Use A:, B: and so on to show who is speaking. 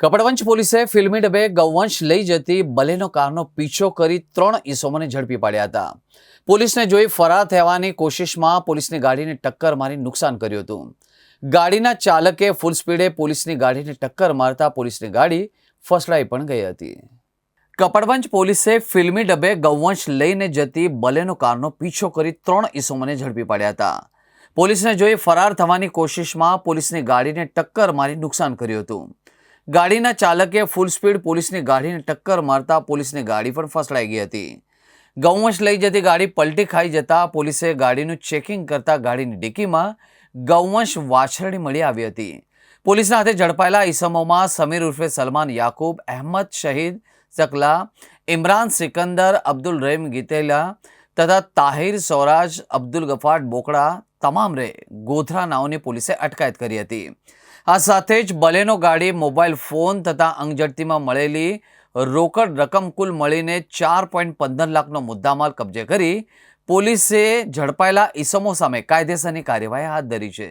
A: કપડવંજ પોલીસે ફિલ્મી ડબે ગૌવંશ લઈ જતી બલેનો કારનો પીછો કરી 3 ઈસમોને ઝડપી પાડ્યા હતા। પોલીસને જોઈ ફરાર થવાની કોશિશમાં પોલીસની ગાડીને ટક્કર મારી નુકસાન કર્યું હતું। ગાડીના ચાલકે ફૂલ સ્પીડે પોલીસની ગાડીને ટક્કર મારતા પોલીસની ગાડી ફસડાઈ પણ ગઈ હતી। કપડવંજ પોલીસે ફિલ્મી ડબે ગૌવંશ લઈને જતી બલેનો કારનો પીછો કરી 3 ઈસમોને ઝડપી પાડ્યા હતા। પોલીસને જોઈ ફરાર થવાની કોશિશમાં પોલીસની ગાડીને ટક્કર મારી નુકસાન કર્યું હતું। ગાડીના ચાલકે ફૂલ સ્પીડ પોલીસની ગાડીને ટક્કર મારતા પોલીસની ગાડી પણ ફસડાઈ ગઈ હતી। ગૌવંશ લઈ જતી ગાડી પલટી ખાઈ જતા પોલીસે ગાડીનું ચેકિંગ કરતા ગાડીની ડિક્કીમાં ગૌવંશ વાછરડી મળી આવી હતી। પોલીસના હાથે ઝડપાયેલા ઈસમોમાં સમીર ઉર્ફે સલમાન યાકૂબ, અહેમદ શહીદ ચકલા, ઇમરાન સિકંદર, અબ્દુલ રહીમ ગીતેલા તથા તાહિર સૌરાજ અબ્દુલ ગફાર બોકડા તમામને ગોધરા નાઓની પોલીસે અટકાયત કરી હતી। આ સાથે જ બલેનો ગાડી, મોબાઈલ ફોન તથા અંગઝડતીમાં મળેલી રોકડ રકમ કુલ મળીને 4.15 લાખનો મુદ્દામાલ કબજે કરી પોલીસે ઝડપાયેલા ઈસમો સામે કાયદેસરની કાર્યવાહી હાથ ધરી છે।